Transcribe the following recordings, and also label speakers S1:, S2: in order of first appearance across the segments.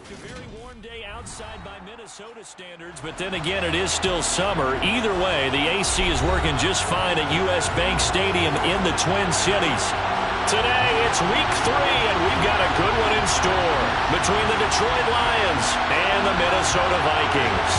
S1: A very warm day outside by Minnesota standards, but then again, it is still summer. Either way, the AC is working just fine at U.S. Bank Stadium in the Twin Cities. Today, it's week 3, and we've got a good one in store between the Detroit Lions and the Minnesota Vikings.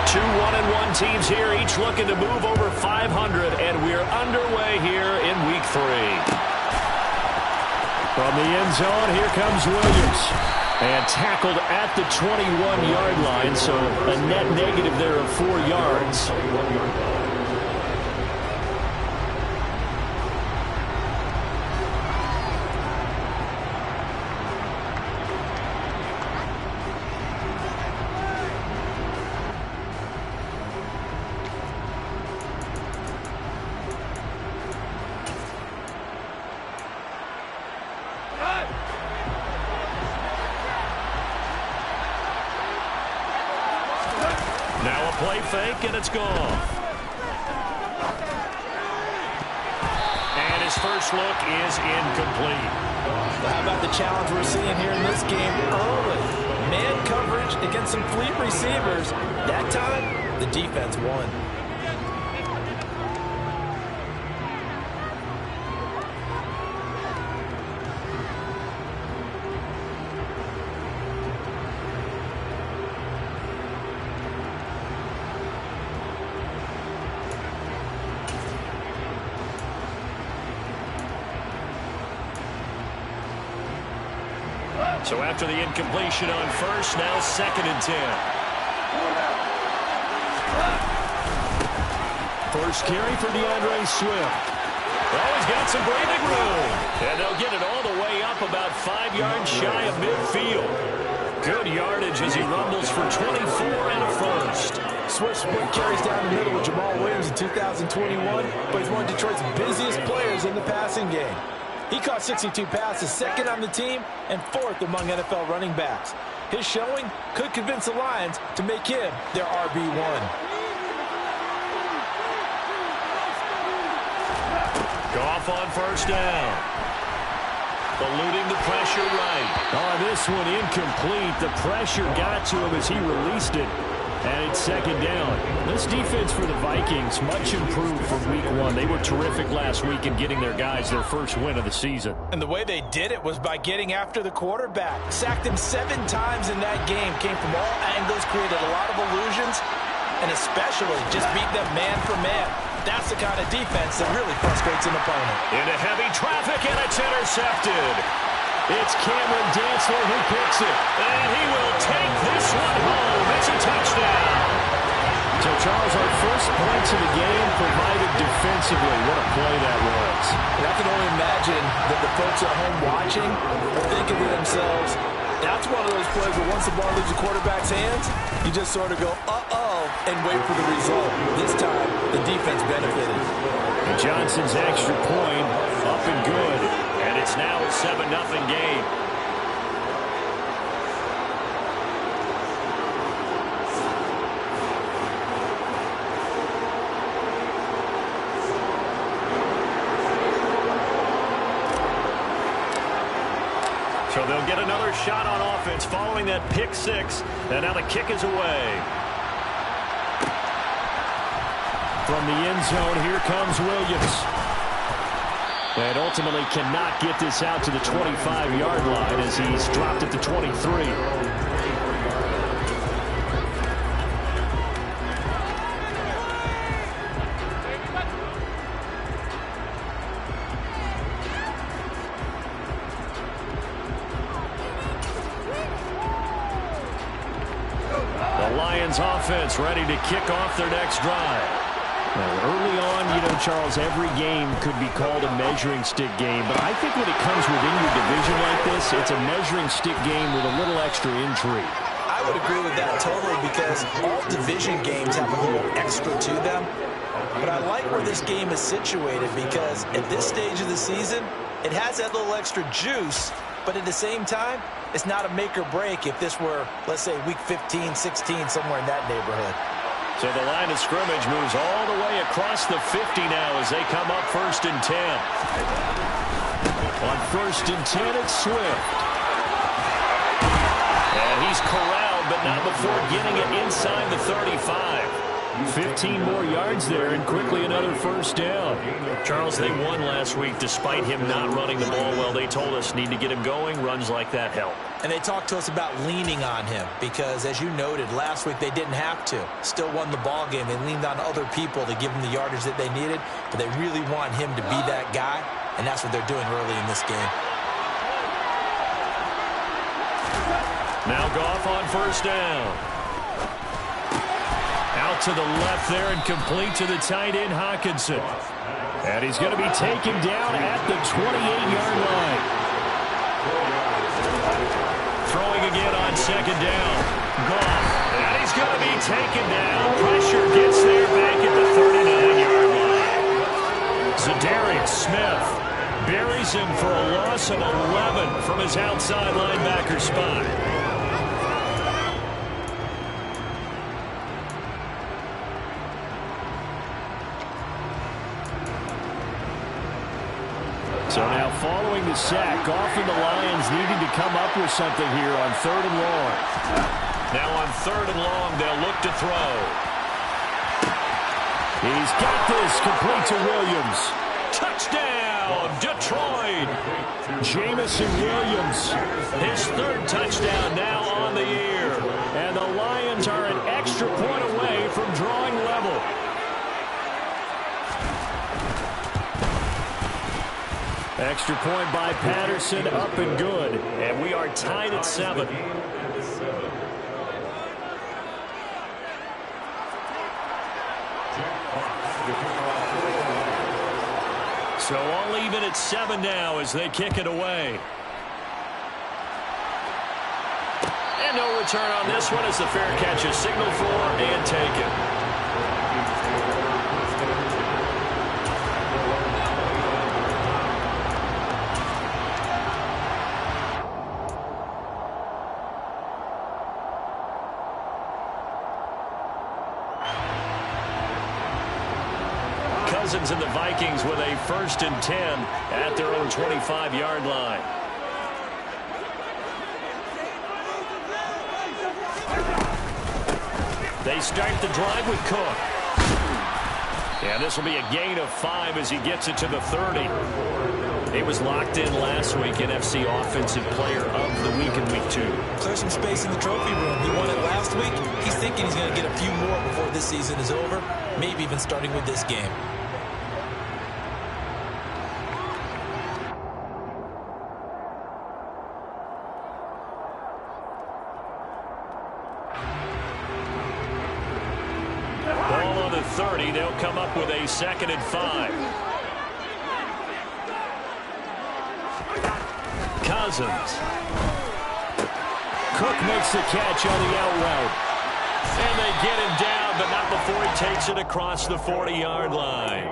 S1: 2-1-1 teams here, each looking to move over 500, and we're underway here in week 3.
S2: From the end zone, here comes Williams. And tackled at the 21-yard line, so a net negative there of 4 yards.
S1: Now a play fake, and it's gone. And his first look is incomplete.
S3: How about the challenge we're seeing here in this game early? Man coverage against some fleet receivers. That time, the defense won.
S1: So after the incompletion on first, now 2nd and 10.
S2: First carry for DeAndre Swift.
S1: Oh, he's got some breathing room. And they'll get it all the way up about 5 yards shy of midfield. Good yardage as he rumbles for 24 and a first.
S3: Swift split carries down the middle with Jamal Williams in 2021, but he's one of Detroit's busiest players in the passing game. He caught 62 passes, 2nd on the team, and 4th among NFL running backs. His showing could convince the Lions to make him their RB1.
S1: Goff on first down. Eluding the pressure right.
S2: Oh, this one incomplete. The pressure got to him as he released it. And it's 2nd down. This defense for the Vikings, much improved from week 1. They were terrific last week in getting their guys their first win of the season.
S3: And the way they did it was by getting after the quarterback. Sacked him 7 times in that game. Came from all angles, created a lot of illusions, and especially just beat them man for man. That's the kind of defense that really frustrates an opponent.
S1: Into heavy traffic, and it's intercepted. It's Cameron Dantzler who picks it. And he will take this one home. It's a touchdown.
S2: So, Charles, our first points of the game provided defensively. What a play that was.
S3: And I can only imagine that the folks at home watching are thinking to themselves, that's one of those plays where once the ball leaves the quarterback's hands, you just sort of go, uh-oh, and wait for the result. This time, the defense benefited.
S2: And Johnson's extra point up and good.
S1: And it's now a 7-0 game. So they'll get another shot on offense following that pick 6. And now the kick is away.
S2: From the end zone, here comes Williams. And ultimately cannot get this out to the 25-yard line as he's dropped at the 23.
S1: The Lions offense ready to kick off their next drive.
S2: Well, early on, you know, Charles, every game could be called a measuring stick game. But I think when it comes within your division like this, it's a measuring stick game with a little extra intrigue.
S3: I would agree with that totally because all division games have a little extra to them. But I like where this game is situated because at this stage of the season, it has that little extra juice. But at the same time, it's not a make or break if this were, let's say, week 15, 16, somewhere in that neighborhood.
S1: So the line of scrimmage moves all the way across the 50 now as they come up 1st and 10. On 1st and 10, it's Swift. And he's corralled, but not before getting it inside the 35.
S2: 15 more yards there and quickly another 1st down.
S1: Charles, they won last week despite him not running the ball well. They told us need to get him going. Runs like that help.
S3: And they talked to us about leaning on him because, as you noted, last week they didn't have to. Still won the ball game. They leaned on other people to give them the yardage that they needed, but they really want him to be that guy, and that's what they're doing early in this game.
S1: Now Goff on 1st down. Out to the left there and complete to the tight end, Hockenson.
S2: And he's going to be taken down at the 28-yard line.
S1: Throwing again on 2nd down. Goff. And he's going to be taken down. Pressure gets there back at the 39-yard line. Zadarius Smith buries him for a loss of 11 from his outside linebacker spot.
S2: So now following the sack, Goff and the Lions needing to come up with something here on 3rd and long.
S1: Now on 3rd and long, they'll look to throw.
S2: He's got this complete to Williams.
S1: Touchdown, Detroit.
S2: Jamison Williams.
S1: His 3rd touchdown now on the year.
S2: And the Lions are an extra point away from drawing level. Extra point by Patterson, up and good.
S1: And we are tied at 7. So all even at 7 now as they kick it away. And no return on this one as the fair catch is signaled for and taken. Cousins and the Vikings with a 1st and 10 at their own 25-yard line. They start the drive with Cook. And this will be a gain of 5 as he gets it to the 30. He was locked in last week, NFC Offensive Player of the Week in Week 2.
S3: Clear some space in the trophy room. He won it last week. He's thinking he's going to get a few more before this season is over, maybe even starting with this game.
S1: Ball on the 30. They'll come up with a 2nd and 5. Cousins.
S2: Cook makes the catch on the out route.
S1: And they get him down, but not before he takes it across the 40-yard line.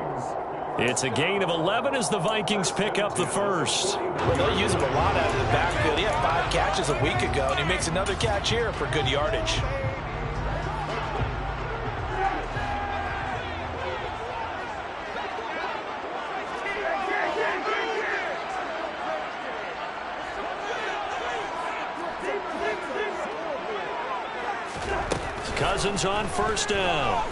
S1: It's a gain of 11 as the Vikings pick up the 1st.
S3: Well, they'll use him a lot out of the backfield. He had 5 catches a week ago, and he makes another catch here for good yardage.
S1: Cousins on 1st down.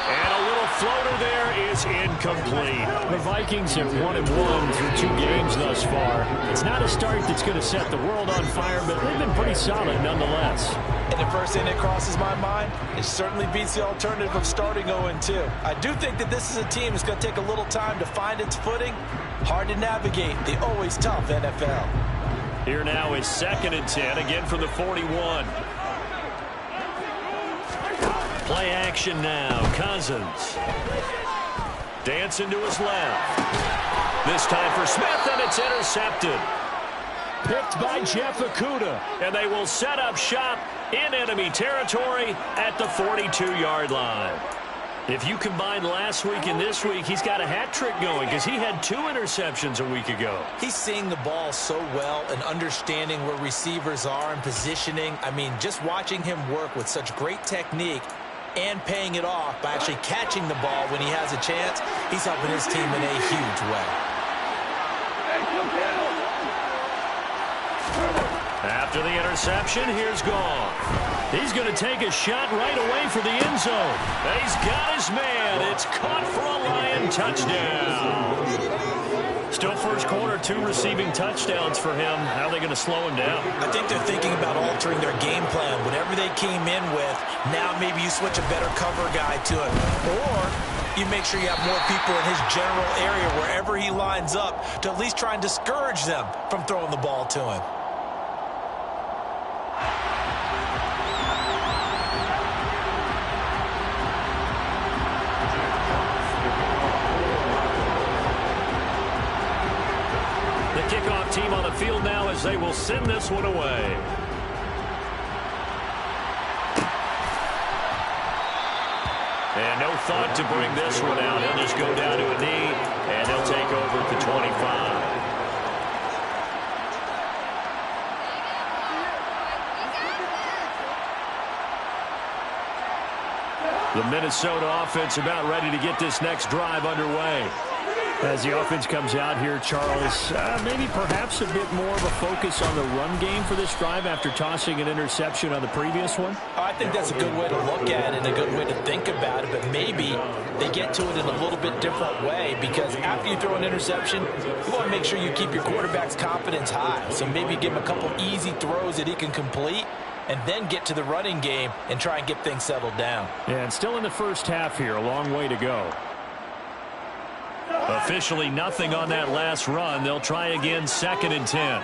S1: And a little floater there is incomplete.
S2: The Vikings have 1-1 through 2 games thus far. It's not a start that's going to set the world on fire, but they've been pretty solid nonetheless.
S3: And the first thing that crosses my mind, it certainly beats the alternative of starting 0-2. I do think that this is a team that's going to take a little time to find its footing. Hard to navigate the always tough NFL.
S1: Here now is 2nd and 10, again from the 41. Play action now. Cousins. Dancing to his left. This time for Smith, and it's intercepted.
S2: Picked by Jeff Okudah.
S1: And they will set up shop in enemy territory at the 42-yard line. If you combine last week and this week, he's got a hat trick going because he had 2 interceptions a week ago.
S3: He's seeing the ball so well and understanding where receivers are and positioning. I mean, just watching him work with such great technique and paying it off by actually catching the ball when he has a chance, he's helping his team in a huge way.
S1: After the interception, here's Goff. He's going to take a shot right away for the end zone. He's got his man. It's caught for a Lion touchdown. Still first quarter, 2 receiving touchdowns for him. How are they going to slow him down?
S3: I think they're thinking about altering their game plan. Whatever they came in with, now maybe you switch a better cover guy to it. Or you make sure you have more people in his general area wherever he lines up to at least try and discourage them from throwing the ball to him.
S1: Kickoff team on the field now as they will send this one away. And no thought to bring this one out. He'll just go down to a knee, and they'll take over at the 25. The Minnesota offense about ready to get this next drive underway.
S2: As the offense comes out here, Charles, maybe perhaps a bit more of a focus on the run game for this drive after tossing an interception on the previous one?
S3: I think that's a good way to look at it and a good way to think about it, but maybe they get to it in a little bit different way because after you throw an interception, you want to make sure you keep your quarterback's confidence high. So maybe give him a couple easy throws that he can complete and then get to the running game and try and get things settled down.
S2: Yeah, and still in the first half here, a long way to go.
S1: Officially nothing on that last run. They'll try again, 2nd and 10.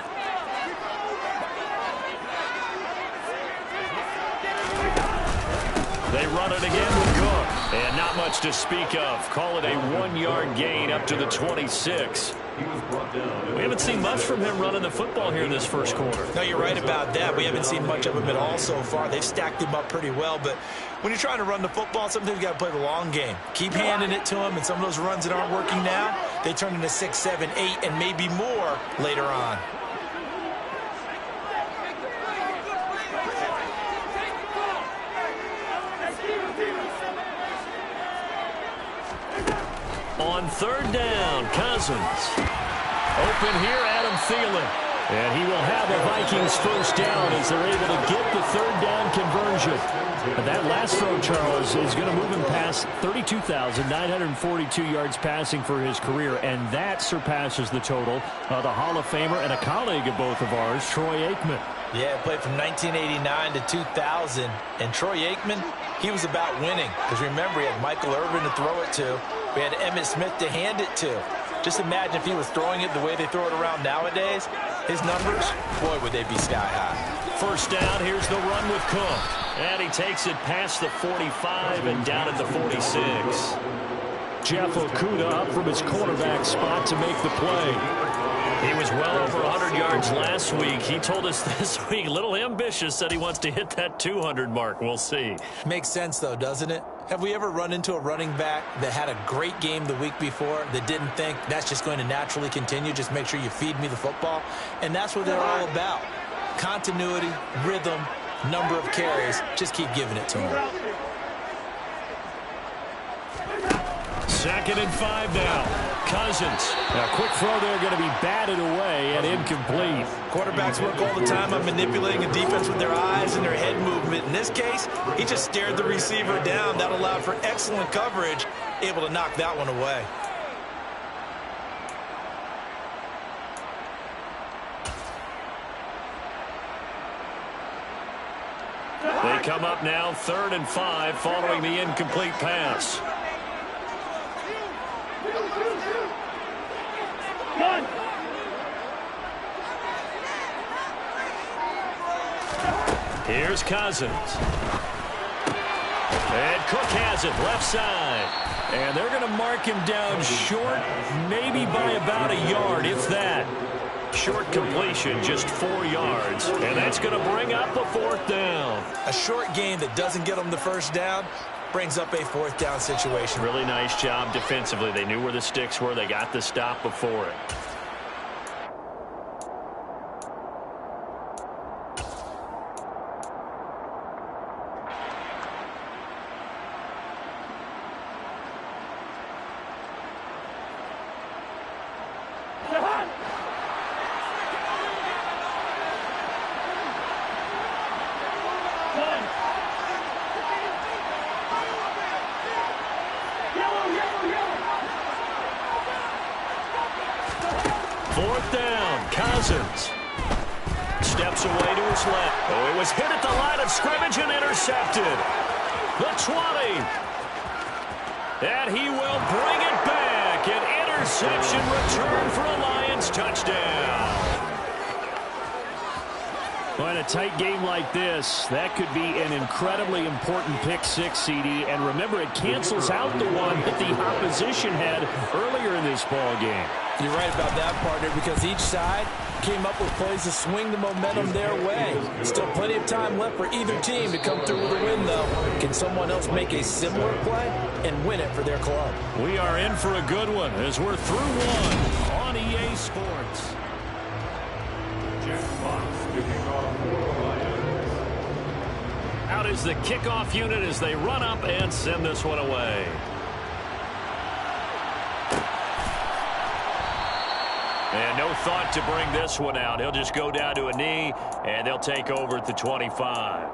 S1: They run it again with Cook. And not much to speak of. Call it a 1-yard gain up to the 26. We haven't seen much from him running the football here in this first quarter.
S3: No, you're right about that. We haven't seen much of him at all so far. They've stacked him up pretty well, but when you're trying to run the football, sometimes you got to play the long game. Keep handing it to him, and some of those runs that aren't working now, they turn into 6, 7, 8, and maybe more later on.
S1: On 3rd down, Cousins. Open here, Adam Thielen. And he will have a Vikings first down as they're able to get the 3rd down conversion. And that last throw, Charles, is going to move him past 32,942 yards passing for his career, and that surpasses the total of the Hall of Famer and a colleague of both of ours, Troy Aikman.
S3: Yeah, played from 1989 to 2000, and Troy Aikman, he was about winning. Because remember, he had Michael Irvin to throw it to. We had Emmitt Smith to hand it to. Just imagine if he was throwing it the way they throw it around nowadays. His numbers, boy, would they be sky high.
S1: First down, here's the run with Cook. And he takes it past the 45 and down at the 46.
S2: Jeff Okudah up from his cornerback spot to make the play.
S1: He was well over 100 yards last week. He told us this week, a little ambitious, said he wants to hit that 200 mark. We'll see.
S3: Makes sense, though, doesn't it? Have we ever run into a running back that had a great game the week before that didn't think that's just going to naturally continue? Just make sure you feed me the football. And that's what they're all about. Continuity, rhythm, number of carries. Just keep giving it to him.
S1: 2nd and 5 now. Cousins.
S2: A quick throw there going to be batted away and incomplete.
S3: Quarterbacks work all the time on manipulating a defense with their eyes and their head movement. In this case, he just stared the receiver down. That allowed for excellent coverage, able to knock that one away.
S1: They come up now 3rd and 5 following the incomplete pass. Here's Cousins. And Cook has it left side. And they're going to mark him down short, maybe by about a yard, if that. Short completion, just 4 yards. And that's going to bring up a 4th down.
S3: A short game that doesn't get them the first down, brings up a fourth down situation.
S1: Really nice job defensively. They knew where the sticks were. They got the stop before it.
S2: Fourth down, Cousins. Steps away to his left. Oh, it was hit at the line of scrimmage and intercepted. The 20. And he will bring it back. An interception return for a Lions touchdown. Well, in a tight game like this, that could be an incredibly important pick six, CD. And remember, it cancels out the one that the opposition had earlier in this ball game.
S3: You're right about that, partner, because each side came up with plays to swing the momentum their way. Still plenty of time left for either team to come through with a win, though. Can someone else make a similar play and win it for their club?
S2: We are in for a good one as we're through one on EA Sports. Out is the kickoff unit as they run up and send this one away. And no thought to bring this one out. He'll just go down to a knee, and they'll take over at the 25.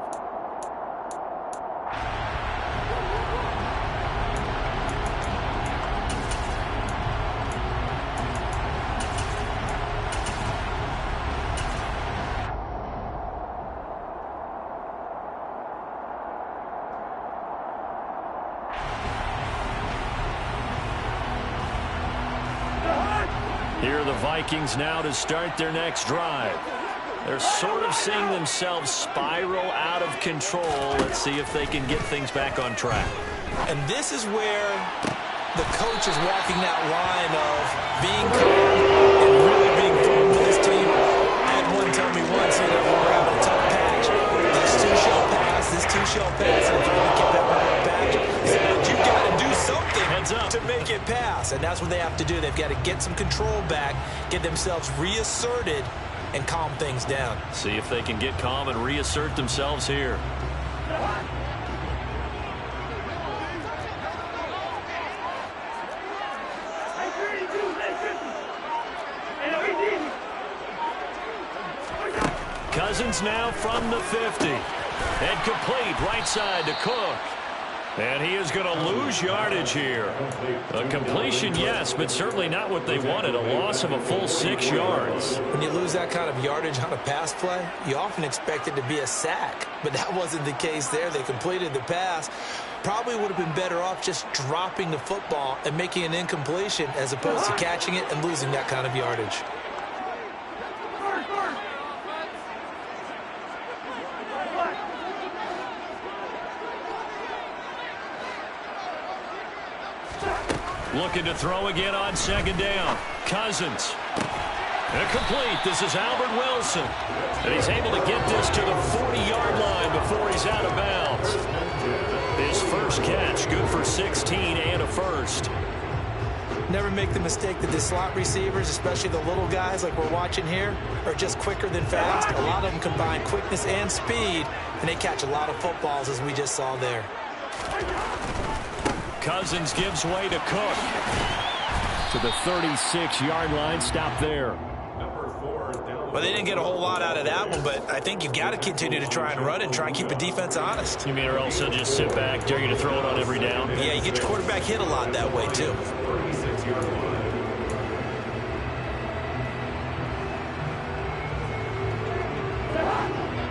S2: Here are the Vikings now to start their next drive. They're sort of seeing themselves spiral out of control. Let's see if they can get things back on track.
S3: And this is where the coach is walking that line of being calm and really being firm with his team. I had one tell me once, when we're having a tough patch, this two shall pass, and if you want to get that one patch, he said, you got to do something to make it pass. And that's what they have to do. They've got to get some control back, get themselves reasserted, and calm things down.
S2: See if they can get calm and reassert themselves here. Cousins now from the 50. And complete right side to Cook. And he is going to lose yardage here. A completion, yes, but certainly not what they wanted. A loss of a full 6 yards.
S3: When you lose that kind of yardage on a pass play, you often expect it to be a sack. But that wasn't the case there. They completed the pass. Probably would have been better off just dropping the football and making an incompletion as opposed to catching it and losing that kind of yardage.
S2: Looking to throw again on second down. Cousins. Incomplete. This is Albert Wilson. And he's able to get this to the 40-yard line before he's out of bounds. His first catch, good for 16 and a first.
S3: Never make the mistake that the slot receivers, especially the little guys like we're watching here, are just quicker than fast. A lot of them combine quickness and speed, and they catch a lot of footballs, as we just saw there.
S2: Cousins gives way to Cook. To the 36-yard line. Stop there.
S3: Well, they didn't get a whole lot out of that one, but I think you've got to continue to try and run and try and keep the defense honest.
S2: You mean or else they'll just sit back, dare you to throw it on every down?
S3: Yeah, you get your quarterback hit a lot that way, too.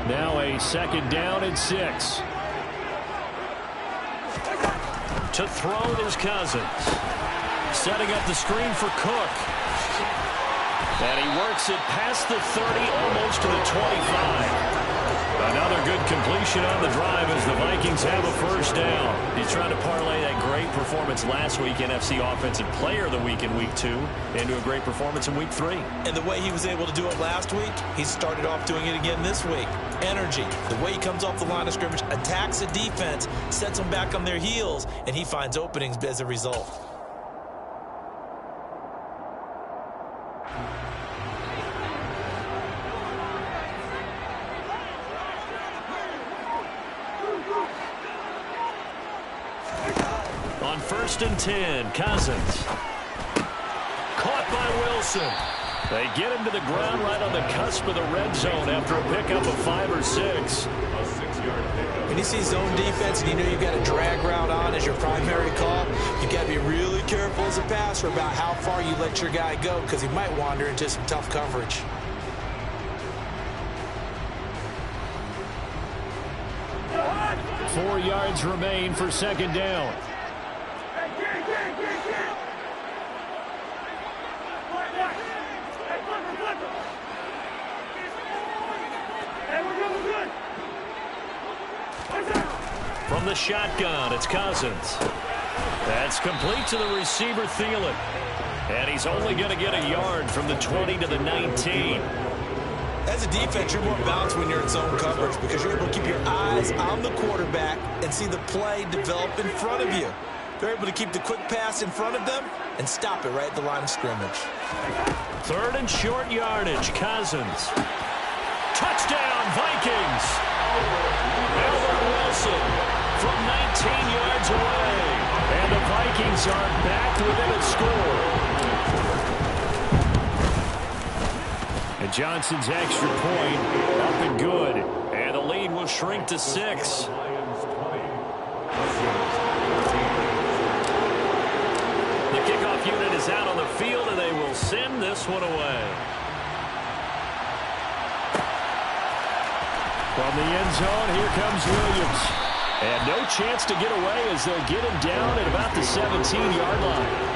S2: Now a second down and 6. To throw is Cousins. Setting up the screen for Cook. And he works it past the 30, almost to the 25.
S1: Another good completion on the drive as the Vikings have a first down. He's trying to parlay that great performance last week, NFC Offensive Player of the Week in Week 2, into a great performance in Week 3.
S3: And the way he was able to do it last week, he started off doing it again this week. Energy, the way he comes off the line of scrimmage, attacks the defense, sets them back on their heels, and he finds openings as a result.
S1: On 1st and 10, Cousins. Caught by Wilson. They get him to the ground right on the cusp of the red zone after a pickup of 5 or 6.
S3: When you see zone defense and you know you've got a drag route on as your primary call, you've got to be really careful as a passer about how far you let your guy go because he might wander into some tough coverage.
S2: Four yards remain for second down.
S1: From the shotgun, it's Cousins. That's complete to the receiver, Thielen. And he's only going to get a yard from the 20 to the 19.
S3: As a defense, you're more balanced when you're in zone coverage because you're able to keep your eyes on the quarterback and see the play develop in front of you. They're able to keep the quick pass in front of them and stop it right at the line of scrimmage.
S1: 3rd and short yardage, Cousins. Touchdown, Vikings! Albert Wilson from 19 yards away. And the Vikings are back within a score.
S2: And Johnson's extra point up and good.
S1: And the lead will shrink to 6. The kickoff unit is out on the field, and they will send this one away.
S2: From the end zone, here comes Williams. And no chance to get away as they'll get him down at about the 17-yard line.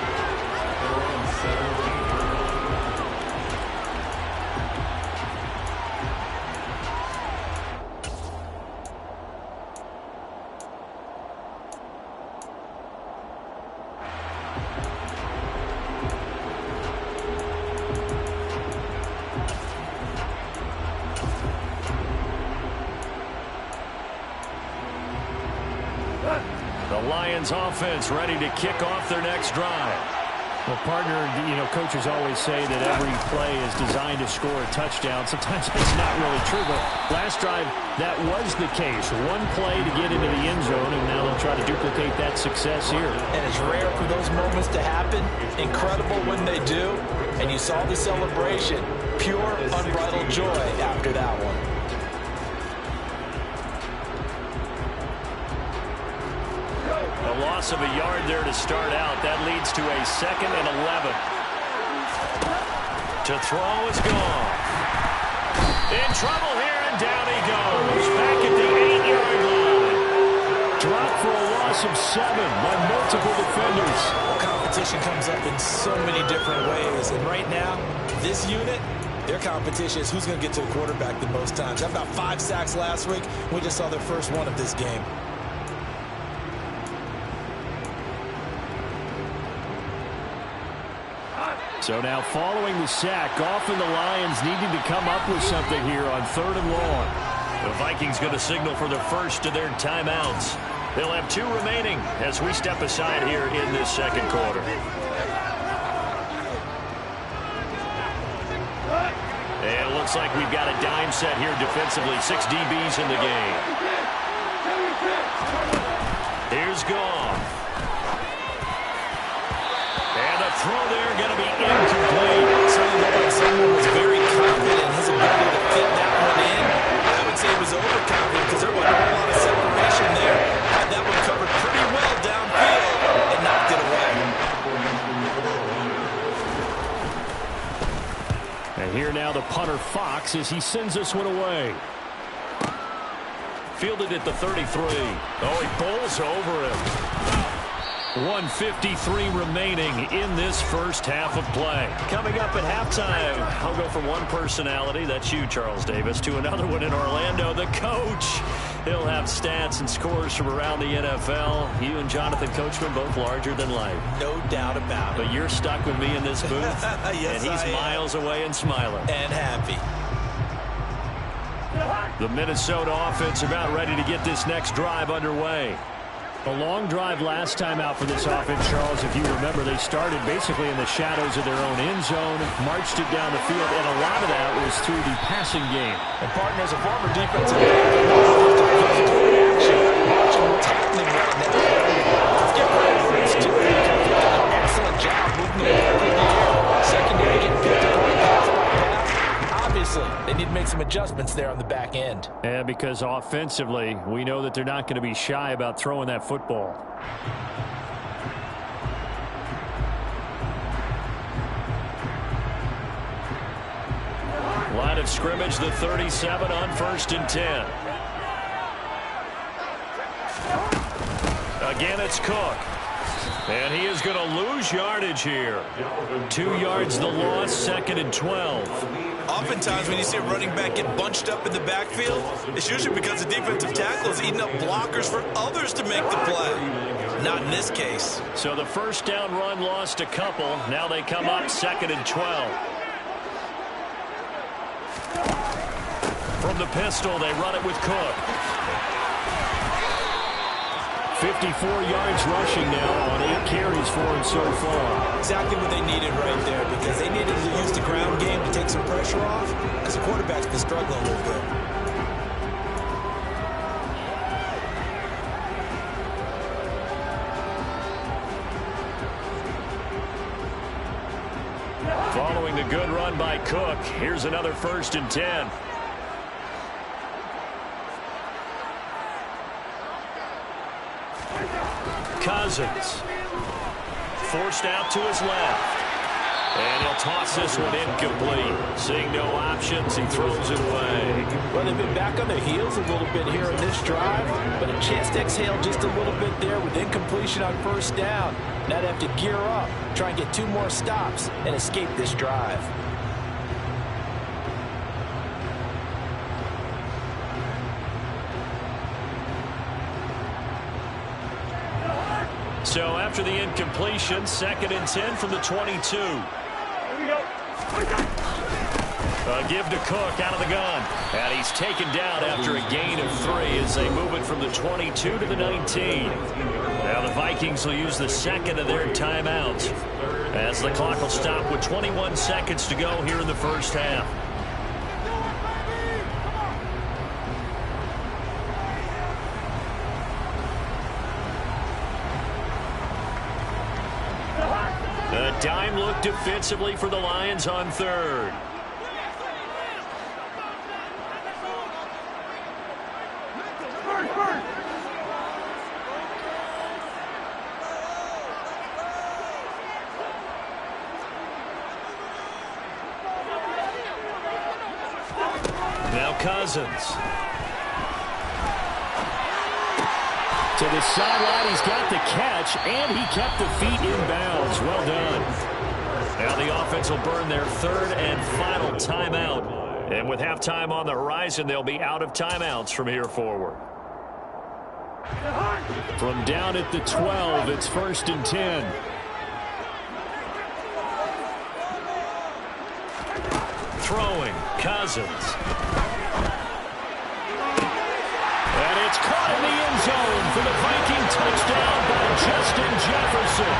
S1: Offense ready to kick off their next drive.
S2: Well, partner, coaches always say that every play is designed to score a touchdown. Sometimes it's not really true, but last drive, that was the case. One play to get into the end zone, and now they'll try to duplicate that success here.
S3: And it's rare for those moments to happen. Incredible when they do. And you saw the celebration. Pure, unbridled joy after that one.
S1: A loss of a yard there to start out. That leads to a 2nd and 11. To throw is gone. In trouble here, and down he goes. Back at the 8-yard line.
S2: Dropped for a loss of 7 by multiple defenders.
S3: Competition comes up in so many different ways. And right now, this unit, their competition is who's going to get to the quarterback the most times. How about 5 sacks last week? We just saw their first one of this game.
S2: So now following the sack, often the Lions needing to come up with something here on 3rd and long.
S1: The Vikings going to signal for the first of their timeouts. They'll have 2 remaining as we step aside here in this second quarter. And it looks like we've got a dime set here defensively. 6 DBs in the game. Here's Goff. Throw there going to be incomplete.
S3: Certainly looked like someone was very confident in his ability to fit that one in. I would say he was overconfident because there wasn't a whole lot of separation there. Had that one covered pretty well downfield and knocked it away.
S2: And here now the punter Fox as he sends this one away.
S1: Fielded at the 33. Oh, he bowls over him. 1:53 remaining in this first half of play. Coming up at halftime, I'll go from one personality, that's you, Charles Davis, to another one in Orlando, the coach. He'll have stats and scores from around the NFL. You and Jonathan Coachman both larger than life.
S3: No doubt about it.
S1: But you're stuck with me in this booth,
S3: yes,
S1: and he's miles away and smiling.
S3: And happy.
S1: The Minnesota offense about ready to get this next drive underway.
S2: A long drive last time out for this offense, Charles. If you remember, they started basically in the shadows of their own end zone, marched it down the field, and a lot of that was through the passing game.
S3: And partners, a former defensive back, action. Watching what's happening right now. Let's get ready for this too. They've done an excellent job moving the ball in the air. Secondary getting picked up on pass by pass. Obviously, they need to make some adjustments there on the back end.
S2: And because offensively, we know that they're not going to be shy about throwing that football.
S1: Line of scrimmage, the 37 on 1st and 10. Again, it's Cook. And he is going to lose yardage here. 2 yards the loss, 2nd and 12.
S4: Oftentimes when you see a running back get bunched up in the backfield, it's usually because the defensive tackle is eating up blockers for others to make the play. Not in this case.
S1: So the first down run lost a couple. Now they come up 2nd and 12. From the pistol, they run it with Cook.
S2: 54 yards rushing now on 8 carries for him so far.
S3: Exactly what they needed right there, because they needed to use the ground game to take some pressure off, as the quarterback's been struggling a little bit.
S1: Following the good run by Cook, here's another 1st and 10. Cousins forced out to his left, and he'll toss this one incomplete. Seeing no options, he throws it away.
S3: Well, they've been back on their heels a little bit here in this drive, but a chance to exhale just a little bit there with incompletion on 1st down. Now they have to gear up, try and get 2 more stops, and escape this drive.
S1: So after the incompletion, 2nd and 10 from the 22. A give to Cook out of the gun. And he's taken down after a gain of 3 as they move it from the 22 to the 19. Now the Vikings will use the 2nd of their timeouts, as the clock will stop with 21 seconds to go here in the first half. A dime look defensively for the Lions on 3rd. Now Cousins.
S2: To the sideline, he's got the catch, and he kept the feet in bounds. Well done.
S1: Now the offense will burn their 3rd and final timeout. And with halftime on the horizon, they'll be out of timeouts from here forward.
S2: From down at the 12, it's 1st and 10.
S1: Throwing, Cousins. And it's caught in the end zone for the Viking touchdown by Justin Jefferson.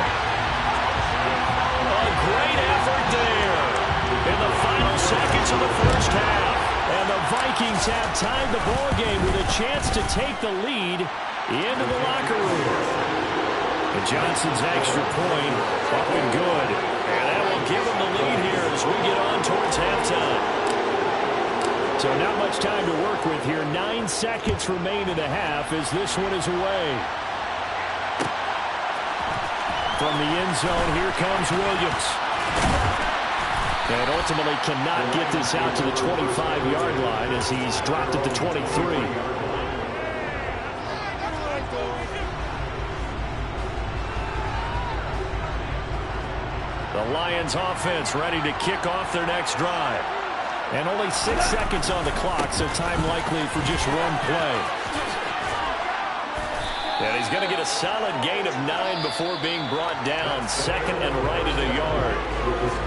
S1: A great effort there in the final seconds of the first half.
S2: And the Vikings have tied the ball game with a chance to take the lead into the locker room. And Johnson's extra point up and good.
S1: And that will give them the lead here as we get on towards halftime.
S2: So not much time to work with here. 9 seconds remain in the half as this one is away. From the end zone, here comes Williams. And ultimately cannot get this out to the 25-yard line as he's dropped at the 23. The Lions offense ready to kick off their next drive. And only 6 seconds on the clock, so time likely for just one play. And he's going to get a solid gain of 9 before being brought down. Second and right at a yard.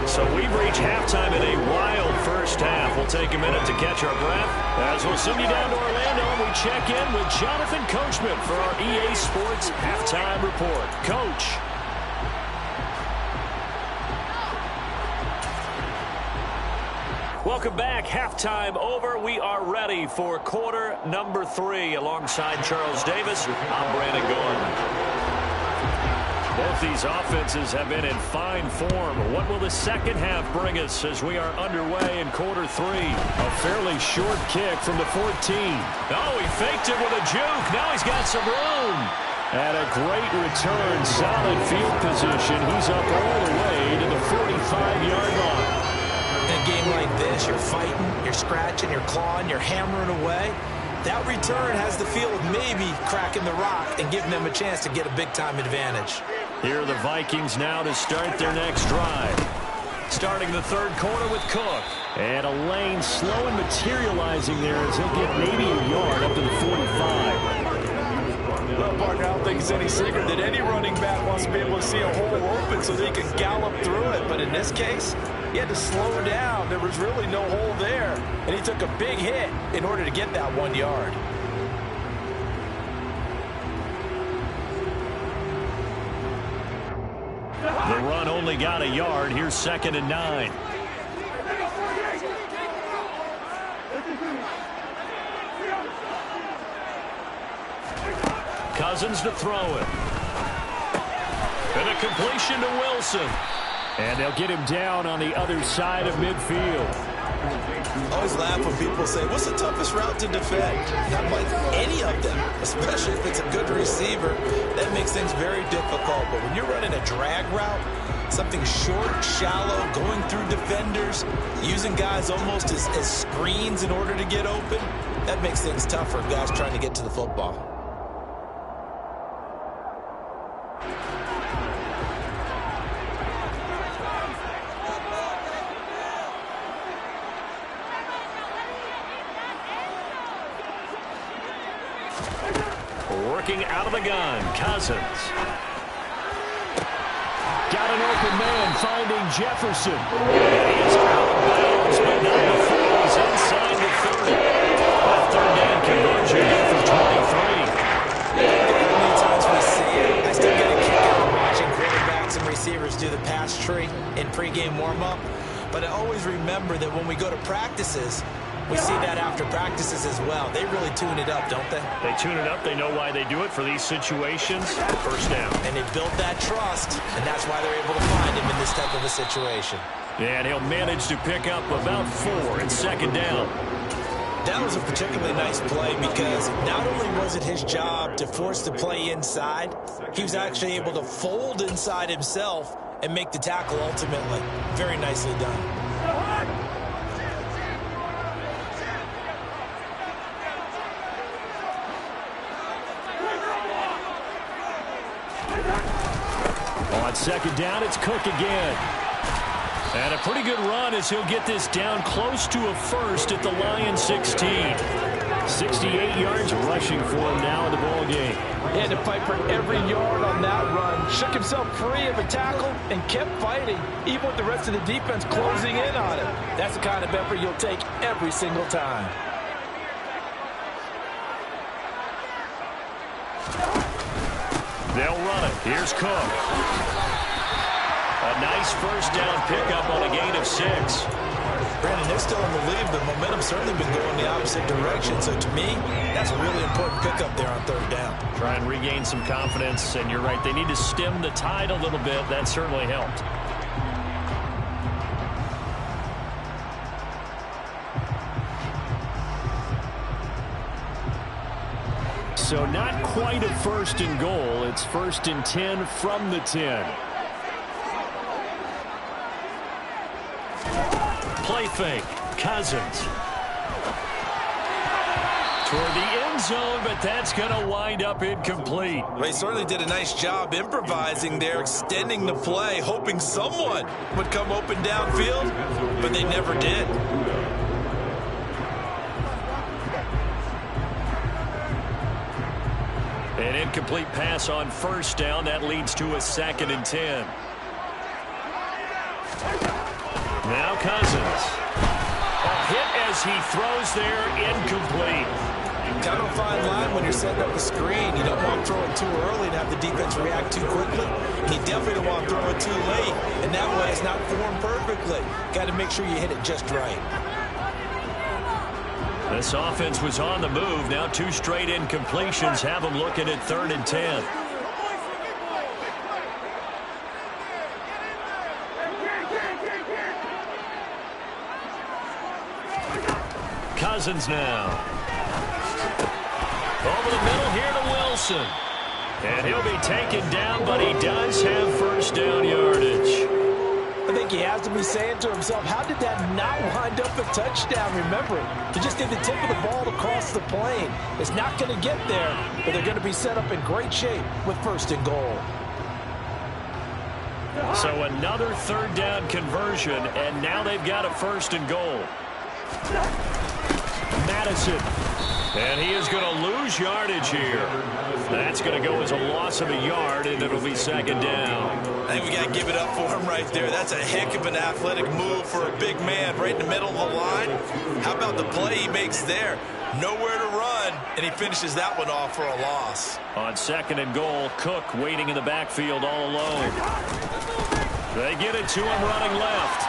S2: So we've reached halftime in a wild first half. We'll take a minute to catch our breath as we'll send you down to Orlando and we check in with Jonathan Coachman for our EA Sports Halftime Report. Coach. Welcome back. Halftime over. We are ready for quarter number 3. Alongside Charles Davis, I'm Brandon Gordon. Both these offenses have been in fine form. What will the second half bring us as we are underway in quarter 3? A fairly short kick from the 14. Oh, he faked it with a juke. Now he's got some room. And a great return. Solid field position. He's up all the way to the 45-yard line.
S3: In a game like this, you're fighting, you're scratching, you're clawing, you're hammering away. That return has the feel of maybe cracking the rock and giving them a chance to get a big-time advantage.
S2: Here are the Vikings now to start their next drive. Starting the third quarter with Cook. And a lane slow and materializing there as he'll get maybe a yard up to the 45.
S3: Well, partner, I don't think it's any secret that any running back wants to be able to see a hole open so they can gallop through it. But in this case, he had to slow down. There was really no hole there. And he took a big hit in order to get that 1 yard.
S2: The run only got a yard. Here's 2nd and 9. Cousins to throw it. And a completion to Wilson. And they'll get him down on the other side of midfield.
S3: I always laugh when people say, what's the toughest route to defend? Not like any of them, especially if it's a good receiver. That makes things very difficult. But when you're running a drag route, something short, shallow, going through defenders, using guys almost as screens in order to get open, that makes things tough for guys trying to get to the football.
S2: Working out of the gun, Cousins. Got an open man finding Jefferson. And he is out of bounds, but not before he's inside the 30. That third down conversion good for 23.
S3: How many times we see it? I still get a kick out of watching quarterbacks and receivers do the pass tree in pregame warm-up. But I always remember that when we go to practices, we see that after practices as well. They really tune it up, don't they?
S2: They tune it up. They know why they do it for these situations. First down.
S3: And they built that trust, and that's why they're able to find him in this type of a situation.
S2: And he'll manage to pick up about 4 in 2nd down.
S3: That was a particularly nice play because not only was it his job to force the play inside, he was actually able to fold inside himself and make the tackle ultimately. Very nicely done.
S2: On 2nd down, it's Cook again. And a pretty good run as he'll get this down close to a first at the Lions 16. 68 yards rushing for him now in the ball game.
S3: He had to fight for every yard on that run. Shook himself free of a tackle and kept fighting, even with the rest of the defense closing in on him. That's the kind of effort you'll take every single time.
S2: They'll run it. Here's Cook. A nice first down pickup on a gain of 6.
S3: Brandon, they're still in the lead, but momentum's certainly been going the opposite direction. So to me, that's a really important pickup there on 3rd down.
S2: Try and regain some confidence, and you're right. They need to stem the tide a little bit. That certainly helped. So not quite a 1st and goal. It's 1st and 10 from the 10. Play fake. Cousins.
S1: Toward the end zone, but that's going to wind up incomplete.
S4: Well, he certainly did a nice job improvising there, extending the play, hoping someone would come open downfield, but they never did.
S1: An incomplete pass on first down. That leads to a 2nd and 10. Now Cousins. A hit as he throws there, incomplete.
S3: Kind of a fine line when you're setting up a screen. You don't want to throw it too early and have the defense react too quickly. And you definitely don't want to throw it too late. And that way it's not formed perfectly. Got to make sure you hit it just right.
S1: This offense was on the move. Now 2 straight incompletions have them looking at 3rd and 10. Cousins now. Over the middle here to Wilson. And he'll be taken down, but he does have first down yardage.
S3: I think he has to be saying to himself, how did that not wind up a touchdown? Remember, he just did the tip of the ball across the plane. It's not going to get there, but they're going to be set up in great shape with 1st and goal.
S1: So another 3rd down conversion, and now they've got a 1st and goal. Madison. And he is going to lose yardage here. That's going to go as a loss of a yard, and it'll be 2nd down.
S4: I think we got to give it up for him right there. That's a heck of an athletic move for a big man right in the middle of the line. How about the play he makes there? Nowhere to run, and he finishes that one off for a loss.
S1: On 2nd and goal, Cook waiting in the backfield all alone. They get it to him running left.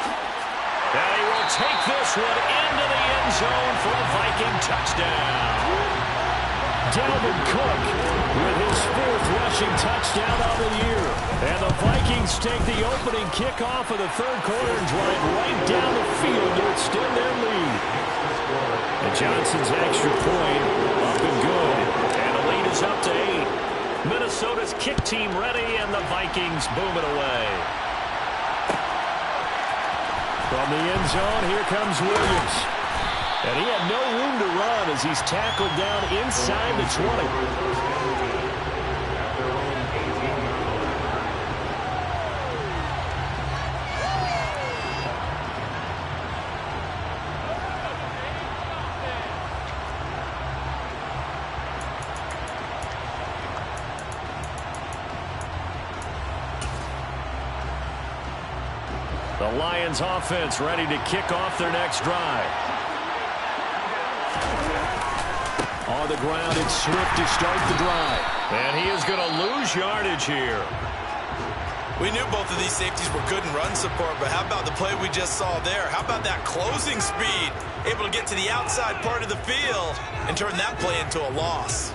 S1: And he will take this one into the end zone for a Viking touchdown.
S2: Dalvin Cook with his 4th rushing touchdown of the year. And the Vikings take the opening kickoff of the 3rd quarter and drive right down the field to extend their lead. And Johnson's extra point up and good.
S1: And the lead is up to 8. Minnesota's kick team ready, and the Vikings boom it away.
S2: From the end zone, here comes Williams. And he had no room to run as he's tackled down inside the 20.
S1: The Lions offense ready to kick off their next drive. On the ground, it's Swift to start the drive. And he is going to lose yardage here.
S4: We knew both of these safeties were good in run support, but how about the play we just saw there? How about that closing speed? Able to get to the outside part of the field and turn that play into a loss.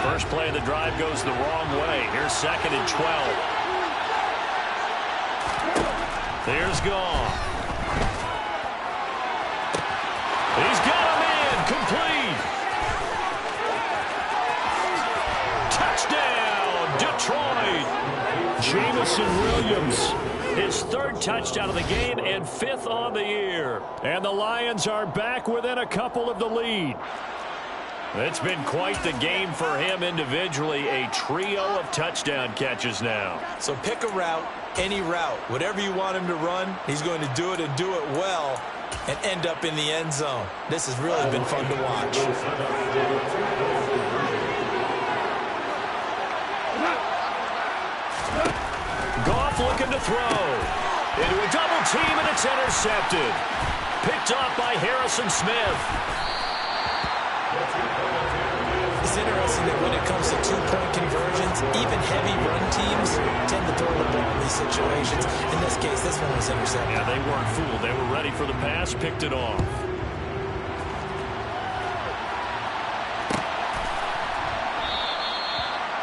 S1: First play of the drive goes the wrong way. Here's 2nd and 12. There's Goff. He's got him in. Complete. Touchdown, Detroit.
S2: Jamison Williams.
S1: His 3rd touchdown of the game and 5th on the year.
S2: And the Lions are back within a couple of the lead.
S1: It's been quite the game for him individually. A trio of touchdown catches now.
S3: So pick a route, any route. Whatever you want him to run, he's going to do it and do it well and end up in the end zone. This has really been fun to watch.
S1: Goff looking to throw. Into a double team, and it's intercepted. Picked off by Harrison Smith.
S3: It's interesting that when it comes to 2-point conversions, even heavy run teams tend to throw the ball in these situations. In this case, this one was intercepted.
S1: Yeah, they weren't fooled. They were ready for the pass, picked it off.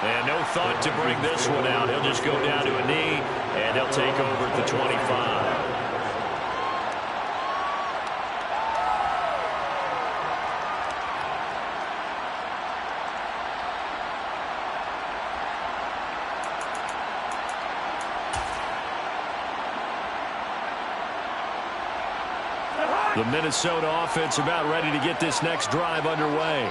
S1: And no thought to bring this one out. He'll just go down to a knee, and he'll take over at the 25.
S2: The Minnesota offense about ready to get this next drive underway.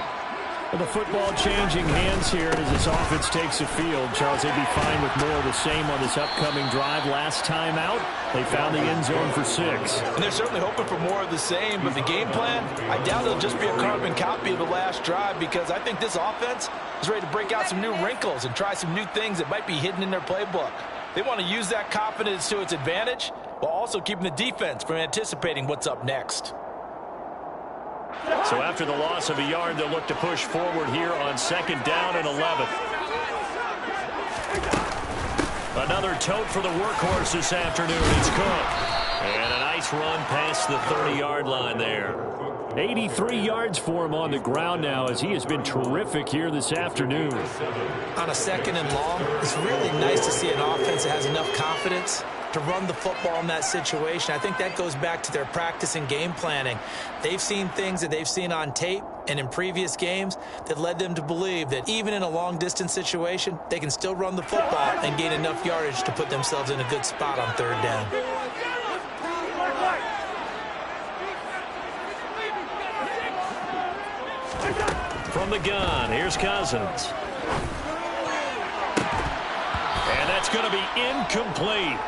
S2: Well, the football changing hands here as this offense takes the field. Charles, they'd be fine with more of the same on this upcoming drive. Last time out, they found the end zone for 6.
S3: And they're certainly hoping for more of the same, but the game plan, I doubt it'll just be a carbon copy of the last drive, because I think this offense is ready to break out some new wrinkles and try some new things that might be hidden in their playbook. They want to use that confidence to its advantage while also keeping the defense from anticipating what's up next.
S2: So after the loss of a yard, they'll look to push forward here on 2nd down and 11. Another tote for the workhorse this afternoon. It's Cook. And a nice run past the 30-yard line there. 83 yards for him on the ground now, as he has been terrific here this afternoon.
S3: On a 2nd and long, it's really nice to see an offense that has enough confidence to run the football in that situation. I think that goes back to their practice and game planning. They've seen things that they've seen on tape and in previous games that led them to believe that even in a long-distance situation, they can still run the football and gain enough yardage to put themselves in a good spot on 3rd down.
S2: From the gun, here's Cousins. And that's going to be incomplete.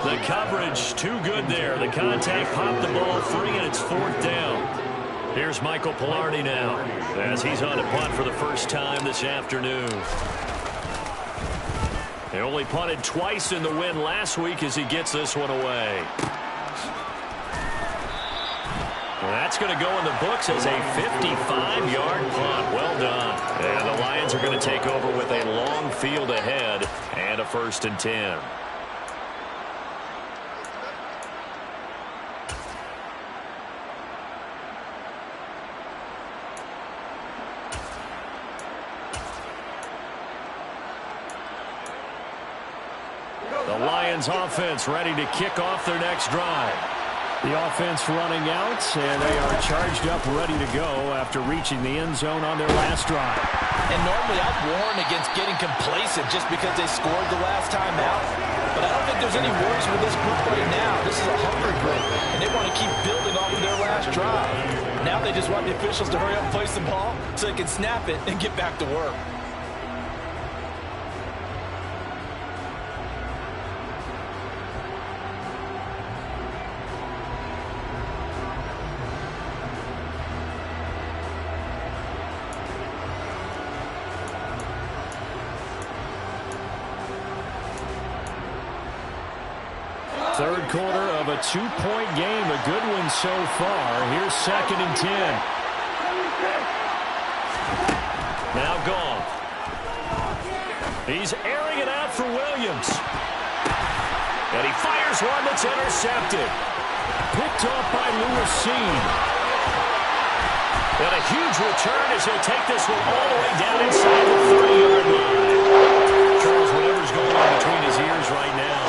S2: The coverage too good there. The contact popped the ball free, and it's 4th down. Here's Michael Pilardi now as he's on a punt for the first time this afternoon. They only punted twice in the win last week as he gets this one away. That's going to go in the books as a 55-yard punt. Well done. And the Lions are going to take over with a long field ahead and a 1st and 10. The Lions offense ready to kick off their next drive. The offense running out, and they are charged up, ready to go after reaching the end zone on their last drive.
S3: And normally I'd warn against getting complacent just because they scored the last time out. But I don't think there's any worries with this group right now. This is a hungry group, and they want to keep building off of their last drive. Now they just want the officials to hurry up and place the ball so they can snap it and get back to work.
S2: Third quarter of a 2-point game. A good one so far. Here's 2nd and 10. Now gone. He's airing it out for Williams. And he fires one that's intercepted. Picked off by Lewis Seen. And a huge return as he'll take this one all the way down inside the 30-yard line. Charles, whatever's going on between his ears right now,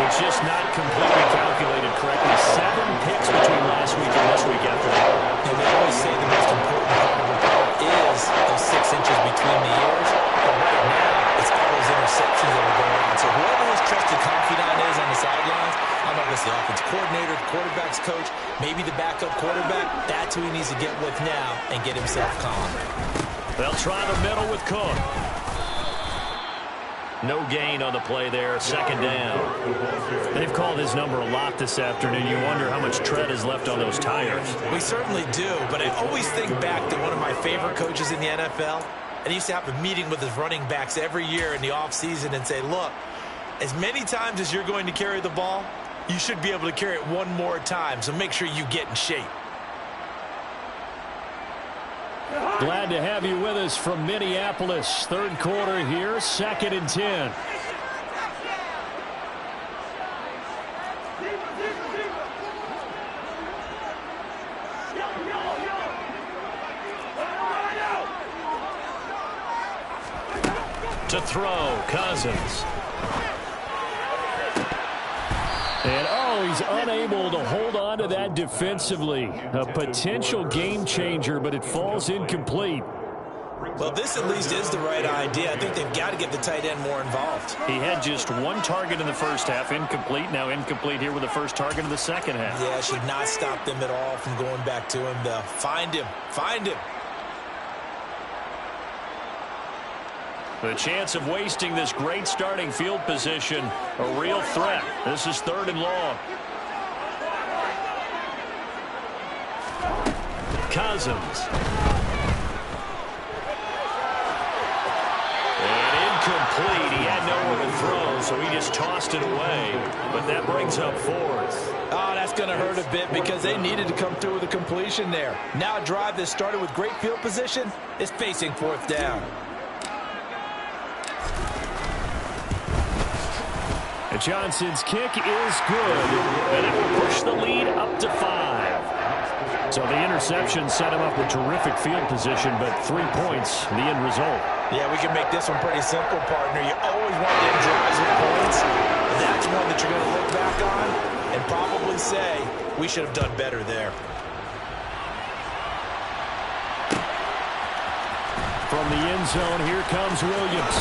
S2: it's just not completely calculated correctly. 7 picks between last week and this week after that.
S3: And we always say the most important part of the ball is those 6 inches between the ears. But right now, it's all those interceptions that are going on. So whoever his trusted confidant is on the sidelines, I'm not going to say offense coordinator, quarterback's coach, maybe the backup quarterback, that's who he needs to get with now and get himself calm.
S2: They'll try the middle with Cook. No gain on the play there, 2nd down. They've called his number a lot this afternoon. You wonder how much tread is left on those tires.
S3: We certainly do, but I always think back to one of my favorite coaches in the NFL, and he used to have a meeting with his running backs every year in the offseason and say, look, as many times as you're going to carry the ball, you should be able to carry it one more time, so make sure you get in shape.
S2: Glad to have you with us from Minneapolis. Third quarter here, 2nd and 10. To throw, Cousins. And, he's unable to hold on to that defensively. A potential game changer, but it falls incomplete.
S3: Well, this at least is the right idea. I think they've got to get the tight end more involved.
S2: He had just one target in the first half, incomplete. Now incomplete here with the first target in the second half.
S3: Yeah, should not stop them at all from going back to him, though. Find him. Find him.
S2: The chance of wasting this great starting field position, a real threat. This is 3rd and long. Cousins. Incomplete. He had nowhere to throw, so he just tossed it away. But that brings up 4th.
S3: Oh, that's going to hurt a bit because they needed to come through with a completion there. Now a drive that started with great field position is facing 4th down.
S2: And Johnson's kick is good, and it will push the lead up to 5. So the interception set him up with terrific field position, but 3 points, the end result.
S3: Yeah, we can make this one pretty simple, partner. You always want to end drives with points. That's one that you're going to look back on and probably say, we should have done better there.
S2: From the end zone, here comes Williams.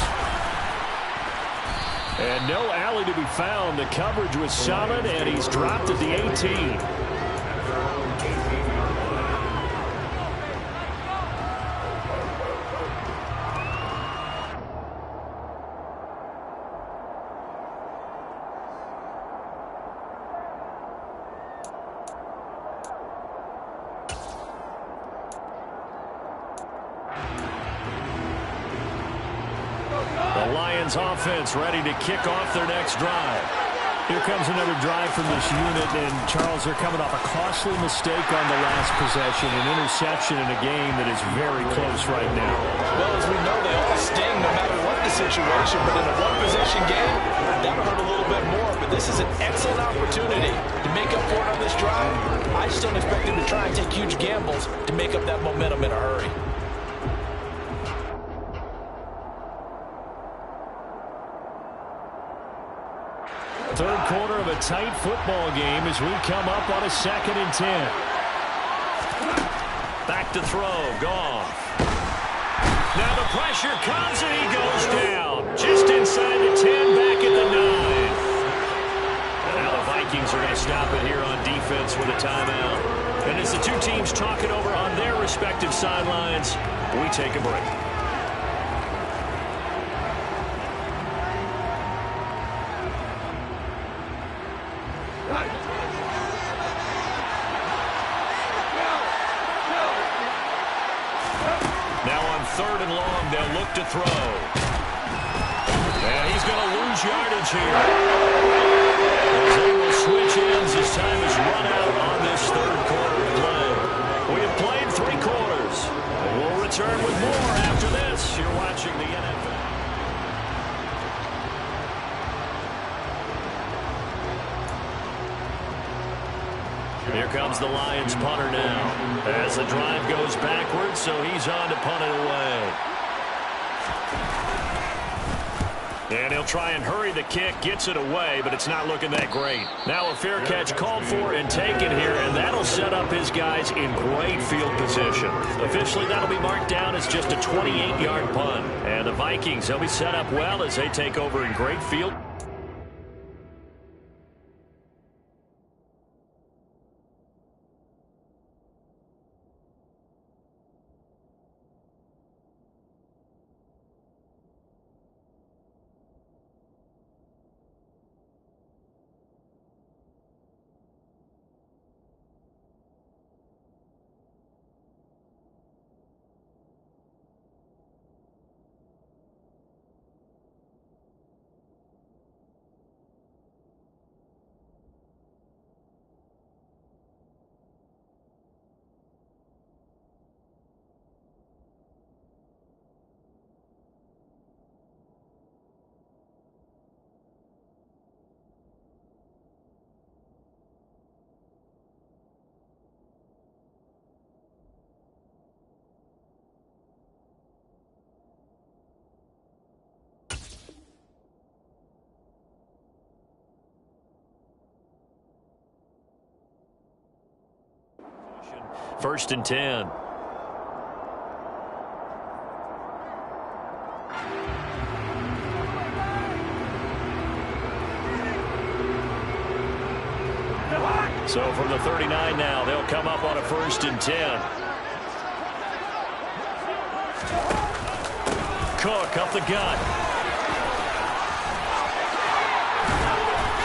S2: And no alley to be found. The coverage was solid, and he's dropped at the 18. The Lions offense ready to kick off their next drive. Here comes another drive from this unit, and Charles, they're coming off a costly mistake on the last possession, an interception in a game that is very close right now.
S3: Well, as we know, they all sting no matter what the situation, but in a one-possession game, that'll hurt a little bit more, but this is an excellent opportunity to make up for it on this drive. I just don't expect them to try and take huge gambles to make up that momentum in a hurry.
S2: Third quarter of a tight football game as we come up on a 2nd and 10. Back to throw, Goff. Now the pressure comes and he goes down. Just inside the 10, back at the 9. And now the Vikings are going to stop it here on defense with a timeout. And as the two teams talk it over on their respective sidelines, we take a break. Now on 3rd and long, they'll look to throw. And he's going to lose yardage here. As they will switch ends as time is run out on this 3rd quarter of play. We have played 3 quarters. And we'll return with more after this. You're watching the NFL. Here comes the Lions punter now. As the drive goes backwards, so he's on to punt it away. And he'll try and hurry the kick, gets it away, but it's not looking that great. Now a fair catch called for and taken here, and that'll set up his guys in great field position. Officially, that'll be marked down as just a 28-yard punt. And the Vikings, they'll be set up well as they take over in great field. First and 10.
S1: So from the 39 now, they'll come up on a 1st and 10. Cook up the gut.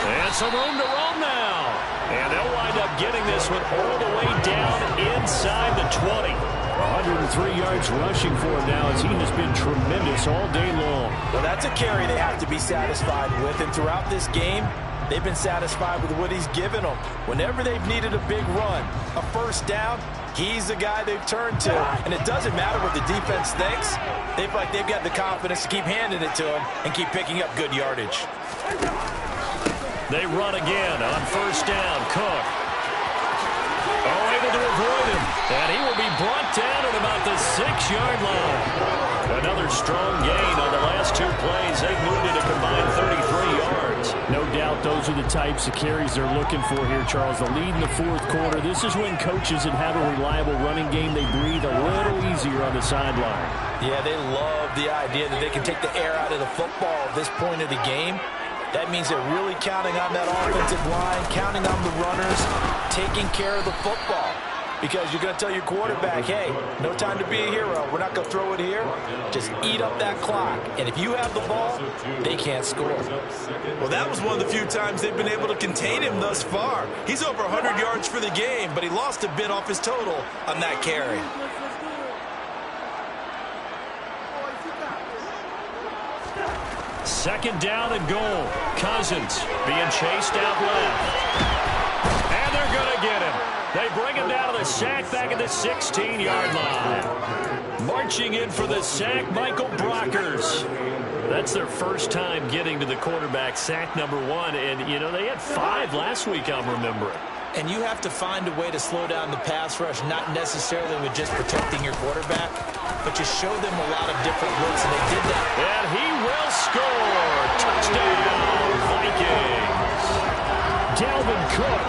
S1: And some room to roam now. And they'll wind up getting this one all the way down inside the 20.
S2: 103 yards rushing for him now as he has been tremendous all day long.
S3: Well, that's a carry they have to be satisfied with. And throughout this game, they've been satisfied with what he's given them. Whenever they've needed a big run, a 1st down, he's the guy they've turned to. And it doesn't matter what the defense thinks. They feel like they've got the confidence to keep handing it to him and keep picking up good yardage.
S1: They run again on 1st down. Cook. Oh, able to avoid him. And he will be brought down at about the 6-yard line. Another strong gain on the last 2 plays. They've moved it a combined 33 yards.
S2: No doubt those are the types of carries they're looking for here, Charles. The lead in the 4th quarter. This is when coaches that have a reliable running game, they breathe a little easier on the sideline.
S3: Yeah, they love the idea that they can take the air out of the football at this point of the game. That means they're really counting on that offensive line, counting on the runners, taking care of the football. Because you're going to tell your quarterback, hey, no time to be a hero. We're not going to throw it here. Just eat up that clock. And if you have the ball, they can't score.
S4: Well, that was one of the few times they've been able to contain him thus far. He's over 100 yards for the game, but he lost a bit off his total on that carry.
S1: Second down and goal. Cousins being chased out left. And they're going to get him. They bring him down to the sack back at the 16-yard line. Marching in for the sack, Michael Brockers. That's their first time getting to the quarterback, sack number 1. And, you know, they had 5 last week, I'm remembering.
S3: And you have to find a way to slow down the pass rush, not necessarily with just protecting your quarterback, but you show them a lot of different looks, and they did that.
S1: And he will score. Touchdown, Vikings. Dalvin Cook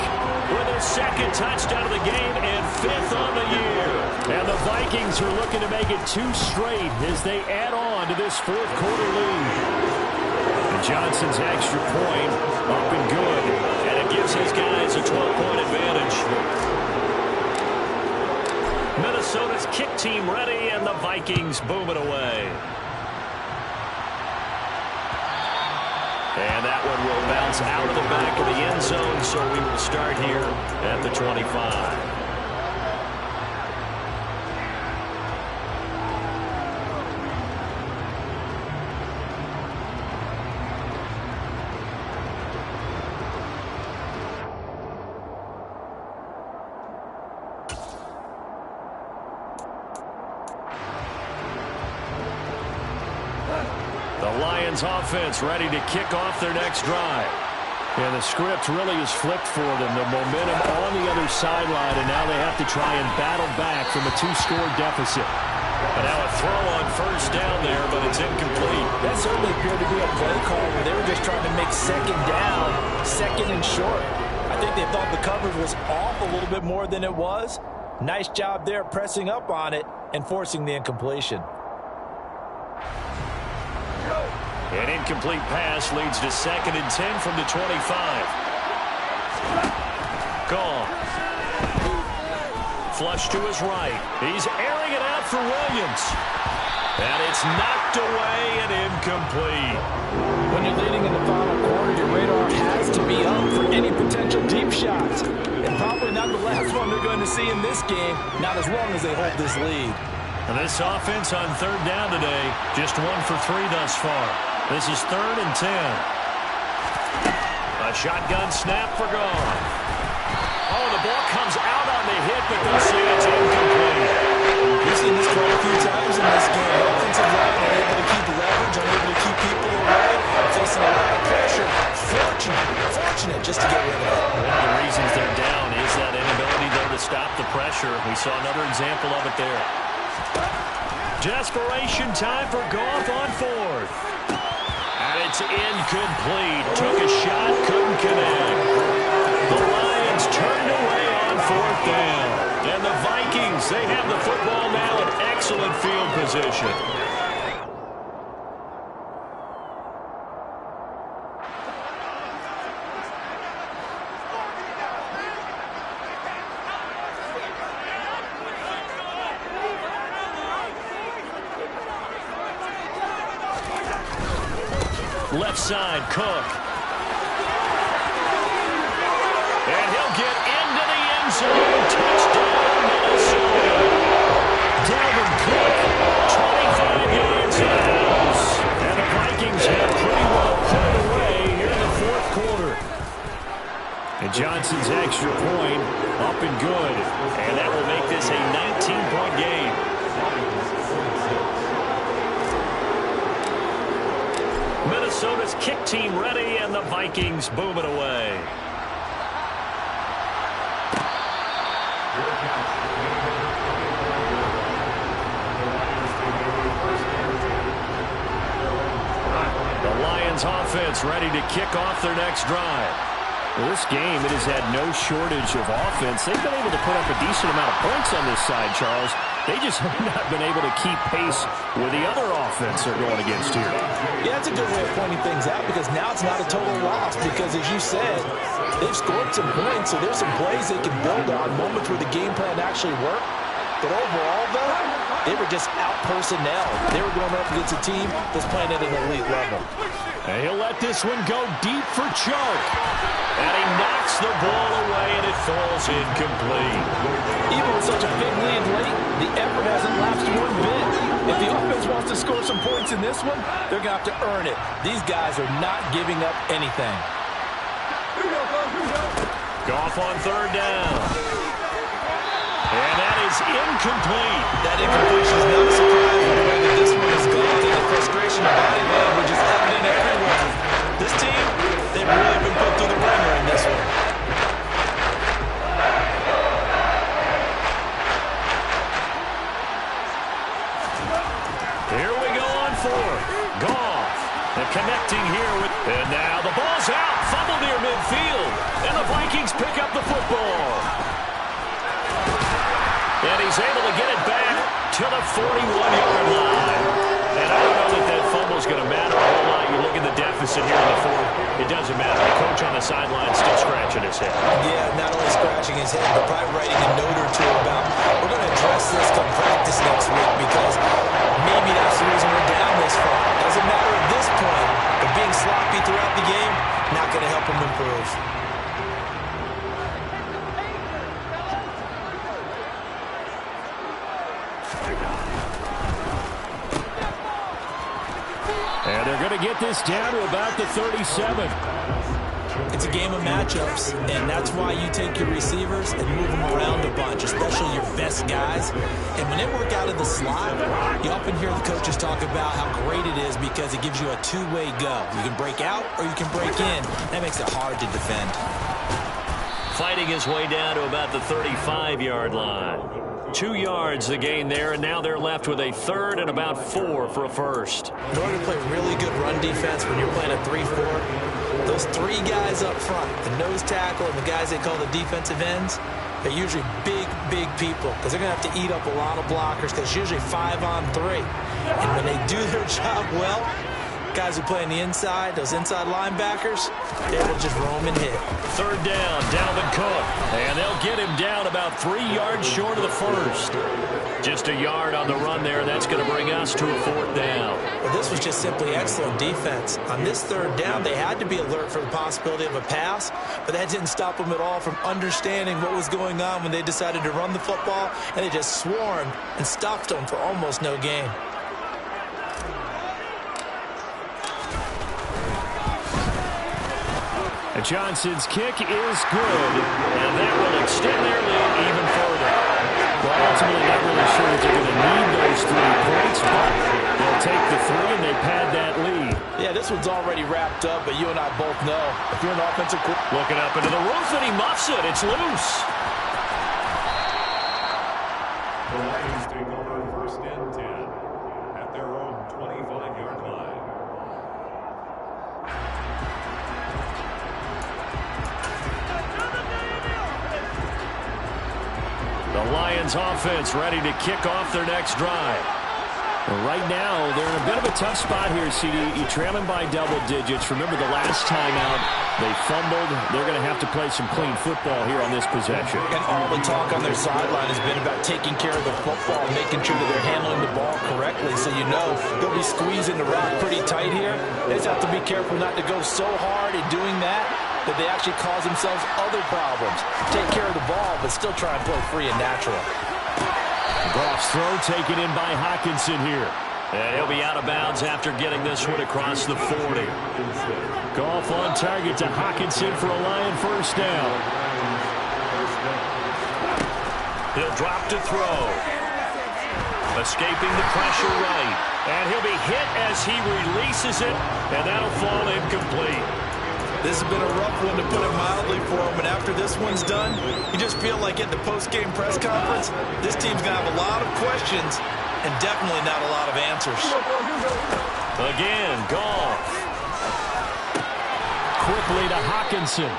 S1: with a 2nd touchdown of the game and 5th on the year. And the Vikings are looking to make it 2 straight as they add on to this 4th quarter lead. And Johnson's extra point up and good. And it gives his guys a 12-point advantage. Minnesota's kick team ready, and the Vikings boom it away. And that one will bounce out of the back of the end zone, so we will start here at the 25. Offense ready to kick off their next drive. And the script really is flipped for them. The momentum on the other sideline, and now they have to try and battle back from a 2-score deficit. And now a throw on 1st down there, but it's incomplete.
S3: That certainly appeared to be a play call where they were just trying to make 2nd down, 2nd and short. I think they thought the coverage was off a little bit more than it was. Nice job there pressing up on it and forcing the incompletion.
S1: An incomplete pass leads to 2nd and 10 from the 25. Gone. Flush to his right. He's airing it out for Williams. And it's knocked away and incomplete.
S3: When you're leading in the final quarter, your radar has to be up for any potential deep shots. And probably not the last one they're going to see in this game, not as long as they hold this lead.
S1: And this offense on 3rd down today, just 1 for 3 thus far. This is 3rd and 10. A shotgun snap for Gone. Oh, the ball comes out on the hit, but they'll say it's incomplete.
S3: We've seen this quite a few times in this game. The offensive line unable to keep leverage, unable to keep people away, facing a lot of pressure. Fortunate just to get rid of it.
S1: One of the reasons they're down is that inability there to stop the pressure. We saw another example of it there. Desperation time for Goff on 4th. And it's incomplete. Took a shot, couldn't connect. The Lions turned away on 4th down. And the Vikings, they have the football now in excellent field position. left side. Cook. And he'll get into the end zone. Touchdown, Minnesota. Dalvin Cook, 25 yards in the house. And the Vikings have pretty well put it away here in the fourth quarter. And Johnson's extra point up and good. And that will make this a 19-point game. Minnesota's kick team ready, and the Vikings boom it away. The Lions offense ready to kick off their next drive. Well, this game, it has had no shortage of offense. They've been able to put up a decent amount of points on this side, Charles. They just have not been able to keep pace with the other offense they're going against here.
S3: Yeah, that's a good way of pointing things out because now it's not a total loss because, as you said, they've scored some points, so there's some plays they can build on, moments where the game plan actually worked. But overall, though, they were just out-personnel. They were going up against a team that's playing at an elite level.
S1: And he'll let this one go deep for Chark. And he knocks the ball away, and it falls incomplete.
S3: Even with such a big lead late, the effort hasn't lapsed one bit. If the offense wants to score some points in this one, they're going to have to earn it. These guys are not giving up anything.
S1: Goff on third down. And that is incomplete.
S4: That incompletion is not a surprise with the way that this one is gone, and the frustration of body language is evident everywhere. This team, they've really been put through the ringer in this one.
S1: Here we go on fourth. Goff. And connecting here with... And now the ball's out. Fumble near midfield. And the Vikings pick up the football. And he's able to get it back to the 41-yard line. And I don't know that that fumble's going to matter a whole lot. You look at the deficit here in the fourth. It doesn't matter. The coach on the sideline still scratching his head.
S3: Yeah, not only scratching his head, but probably writing a note or two about, we're going to address this come practice next week because maybe that's the reason we're down this far. Doesn't matter at this point, but being sloppy throughout the game, not going to help him improve.
S1: And they're going to get this down to about the 37.
S3: It's a game of matchups, and that's why you take your receivers and move them around a bunch, especially your best guys. And when they work out of the slot, you often hear the coaches talk about how great it is because it gives you a two-way go. You can break out or you can break in. That makes it hard to defend.
S1: Fighting his way down to about the 35-yard line. 2 yards the gain there, and now they're left with a third and about 4 for a first.
S3: In order to play really good run defense when you're playing a 3-4, those three guys up front, the nose tackle and the guys they call the defensive ends, they're usually big, big people because they're going to have to eat up a lot of blockers because it's usually 5-on-3. And when they do their job well, guys who play on the inside, those inside linebackers, they're able to just roam and hit.
S1: Third down, Dalvin Cook. And they'll get him down about 3 yards short of the first. Just a yard on the run there. That's going to bring us to a fourth down.
S3: Well, this was just simply excellent defense. On this third down, they had to be alert for the possibility of a pass, but that didn't stop them at all from understanding what was going on when they decided to run the football, and they just swarmed and stopped them for almost no gain.
S1: And Johnson's kick is good, and that will extend their lead even further. Well, ultimately, not really sure that they're going to need those 3 points, but they'll take the 3 and they pad that lead.
S3: Yeah, this one's already wrapped up, but you and I both know if you're an offensive coordinator.
S1: Looking up into the roof, and he muffs it. It's loose.
S5: The Lions take over first and 10 at their own 25-yard line.
S1: The Lions offense ready to kick off their next drive.
S2: Right now, they're in a bit of a tough spot here, CD. You trail them by double digits. Remember the last time out, they fumbled. They're going to have to play some clean football here on this possession.
S3: And all the talk on their sideline has been about taking care of the football, making sure that they're handling the ball correctly. So you know they'll be squeezing the rock pretty tight here. They just have to be careful not to go so hard in doing that they actually cause themselves other problems. Take care of the ball, but still try and play free and natural.
S2: Goff's throw taken in by Hockenson here.
S1: And he'll be out of bounds after getting this one across the 40.
S2: Goff on target to Hockenson for a Lion first down.
S1: He'll drop to throw. Escaping the pressure right. And he'll be hit as he releases it, and that'll fall incomplete.
S4: This has been a rough one, to put it mildly, for him. And after this one's done, you just feel like at the post-game press conference, this team's going to have a lot of questions and definitely not a lot of answers.
S1: Again, Goff.
S2: Quickly to Hockenson.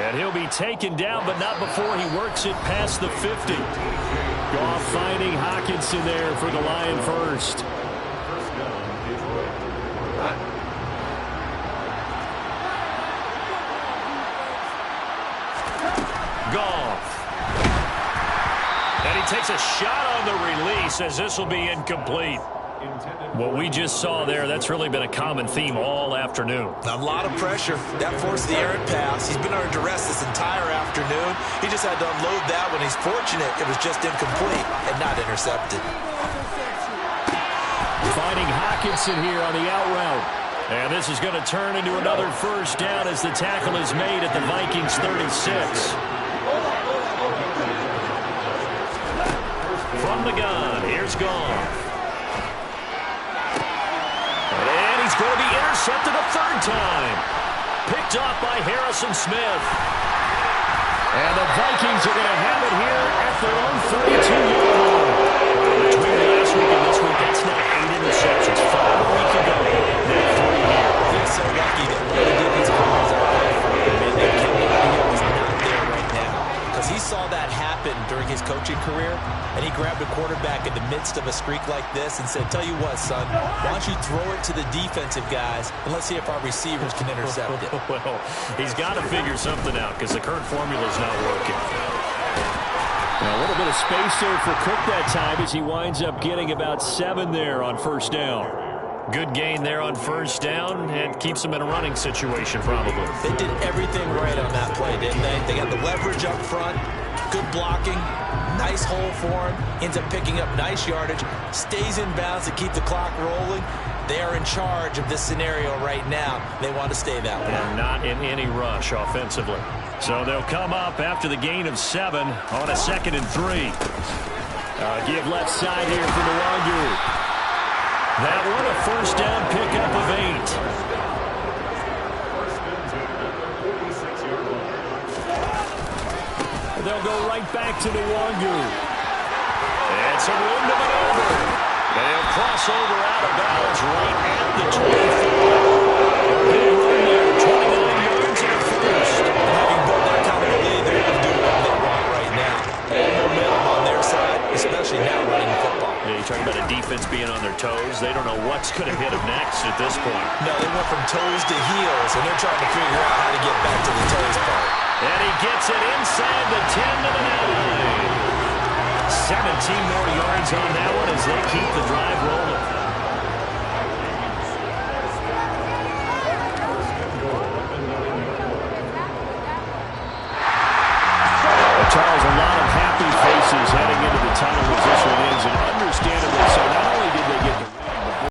S1: And he'll be taken down, but not before he works it past the 50.
S2: Goff finding Hockenson there for the Lion first.
S1: Goff. And he takes a shot on the release as this will be incomplete. What we just saw there, that's really been a common theme all afternoon.
S4: A lot of pressure. That forced the errant pass. He's been under duress this entire afternoon. He just had to unload that when he's fortunate it was just incomplete and not intercepted.
S2: Finding Hockenson here on the out route.
S1: And this is going to turn into another first down as the tackle is made at the Vikings 36. From the gun, here's Goff. And he's going to be intercepted a third time. Picked off by Harrison Smith.
S2: And the Vikings are going to have it here at their own 32-yard line.
S1: Between last week and this week, that's now 8 interceptions. 5 a week ago. Now 3 here.
S3: He's so lucky that one of the defensive players out there for him, and that Kenny is not there right now. Because he saw that happen during his coaching career, and he grabbed a quarterback in the midst of a streak like this and said, tell you what, son, why don't you throw it to the defensive guys, and let's see if our receivers can intercept it.
S1: Well, he's got to figure something out because the current formula is not working.
S2: Now, a little bit of space there for Cook that time as he winds up getting about 7 there on first down.
S1: Good gain there on first down and keeps them in a running situation probably.
S3: They did everything right on that play, didn't they? They got the leverage up front, good blocking, nice hole for him, ends up picking up nice yardage, stays in bounds to keep the clock rolling. They are in charge of this scenario right now. They want to stay that way.
S1: And not in any rush offensively. So they'll come up after the gain of 7 on a 2nd and 3.
S2: Give left side here for Nwangu.
S1: That one a first down pickup of 8.
S2: They'll go right back to Nwangu.
S1: It's a room to maneuver. They'll cross over out of bounds right at the 24. Big run there, 29 yards at first.
S3: Having built that kind of a lead, they're going to do what they want right now. All momentum on their side, especially now running the football.
S1: Yeah, you're talking about a defense being on their toes. They don't know what's going to hit them next at this point.
S3: No, they went from toes to heels, and they're trying to figure out how to get back to the toes part.
S1: And he gets it inside the 10 to the 9. 17 more yards on that one as they keep the drive rolling.
S2: Charles, a lot of happy faces heading into the tunnel as this one ends, and understandably so. Not only did they get the